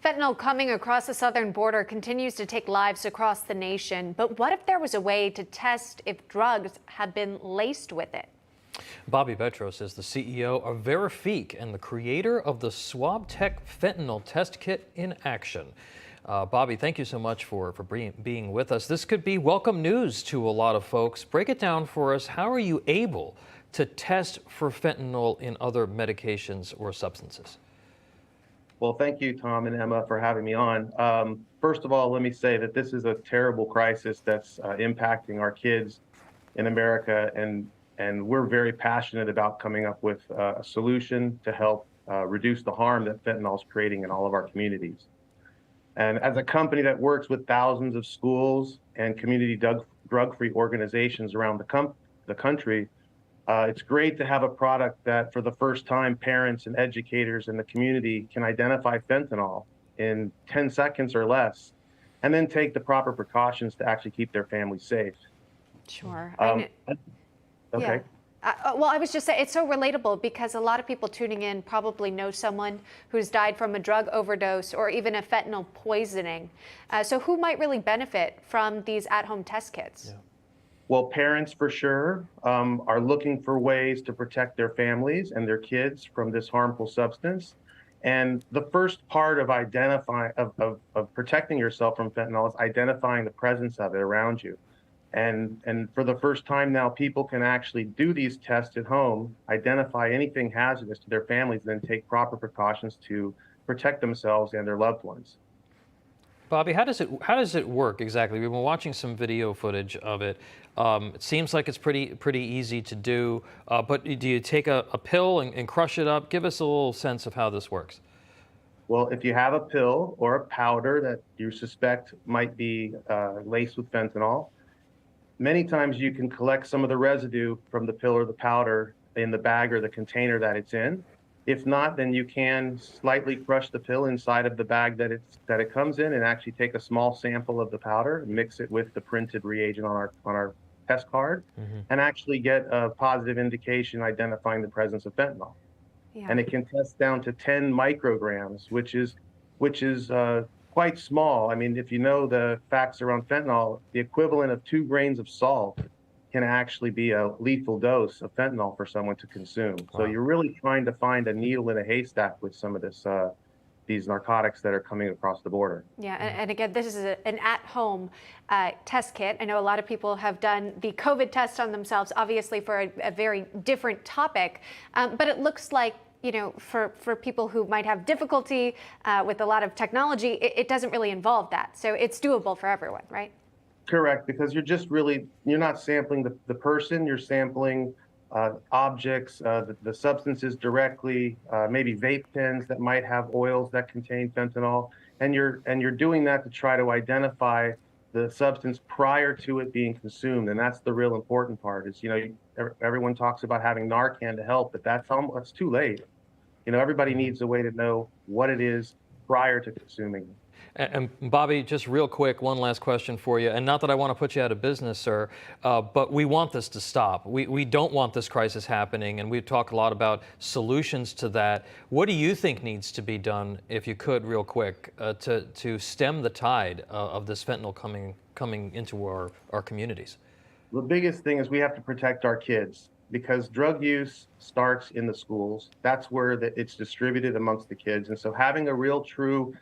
Fentanyl coming across the southern border continues to take lives across the nation. But what if there was a way to test if drugs have been laced with it? Bobby Betros is the CEO of Verifique and the creator of the SwabTech fentanyl test kit in action. Bobby, thank you so much for being with us. This could be welcome news to a lot of folks. Break it down for us. How are you able to test for fentanyl in other medications or substances? Well, thank you, Tom and Emma, for having me on. First of all, let me say that this is a terrible crisis that's impacting our kids in America, and we're very passionate about coming up with a solution to help reduce the harm that fentanyl is creating in all of our communities. And as a company that works with thousands of schools and community drug-free organizations around the country, it's great to have a product that for the first time parents and educators in the community can identify fentanyl in 10 seconds or less and then take the proper precautions to actually keep their family safe. Sure. Okay. Yeah. Well, I was just saying, it's so relatable because a lot of people tuning in probably know someone who's died from a drug overdose or even a fentanyl poisoning. So who might really benefit from these at-home test kits? Yeah. Well, parents for sure are looking for ways to protect their families and their kids from this harmful substance. And the first part of protecting yourself from fentanyl is identifying the presence of it around you. And for the first time now, people can actually do these tests at home, identify anything hazardous to their families, and then take proper precautions to protect themselves and their loved ones. Bobby, how does it work exactly? We've been watching some video footage of it. It seems like it's pretty easy to do, but do you take a pill and crush it up? Give us a little sense of how this works. Well, if you have a pill or a powder that you suspect might be laced with fentanyl, many times you can collect some of the residue from the pill or the powder in the bag or the container that it's in. If not, then you can slightly crush the pill inside of the bag that it comes in and actually take a small sample of the powder and mix it with the printed reagent on our test card and actually get a positive indication identifying the presence of fentanyl. Yeah. And it can test down to 10 micrograms, which is quite small. I mean, if you know the facts around fentanyl, the equivalent of 2 grains of salt can actually be a lethal dose of fentanyl for someone to consume. Wow. So you're really trying to find a needle in a haystack with some of these narcotics that are coming across the border. Yeah, and again, this is an at-home test kit. I know a lot of people have done the COVID test on themselves, obviously for a very different topic, but it looks like, you know, for people who might have difficulty with a lot of technology, it doesn't really involve that. So it's doable for everyone, right? Correct, because you're not sampling the person, you're sampling objects, the substances directly, maybe vape pens that might have oils that contain fentanyl, and you're doing that to try to identify the substance prior to it being consumed. And that's the real important part is, you know, everyone talks about having Narcan to help, but that's too late. You know, everybody needs a way to know what it is prior to consuming. And Bobby, just real quick, one last question for you. And not that I want to put you out of business, sir, but we want this to stop. We don't want this crisis happening, and we've talked a lot about solutions to that. What do you think needs to be done, if you could, real quick, to stem the tide of this fentanyl coming into our communities? The biggest thing is we have to protect our kids, because drug use starts in the schools. That's where it's distributed amongst the kids. And so having a real true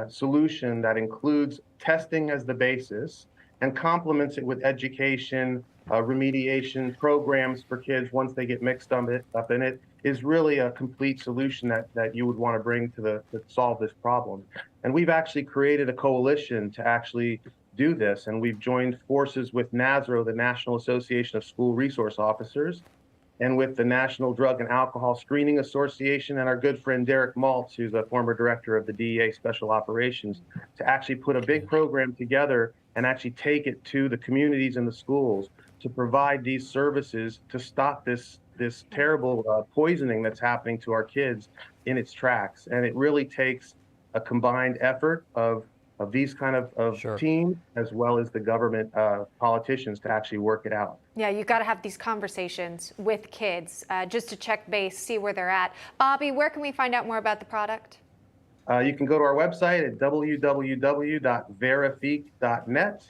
solution that includes testing as the basis and complements it with education, remediation programs for kids once they get mixed up in it is really a complete solution that you would want to bring to solve this problem. And we've actually created a coalition to actually do this, and we've joined forces with NASRO, the National Association of School Resource Officers, and with the National Drug and Alcohol Screening Association and our good friend Derek Maltz, who's a former director of the DEA Special Operations, to actually put a big program together and actually take it to the communities and the schools to provide these services to stop this terrible poisoning that's happening to our kids in its tracks. And it really takes a combined effort of these kind of Sure. teams, as well as the government politicians, to actually work it out. Yeah, you've got to have these conversations with kids just to check base, see where they're at. Bobby, where can we find out more about the product? You can go to our website at www.verifique.net.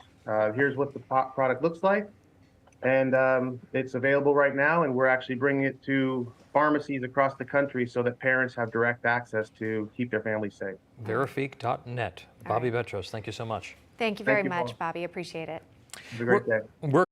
Here's what the product looks like. And it's available right now, and we're actually bringing it to pharmacies across the country so that parents have direct access to keep their families safe. Verifique.net. Bobby Betros, thank you so much. Thank you very Thank you, much, Paul. Bobby. Appreciate it. Have a great day. We're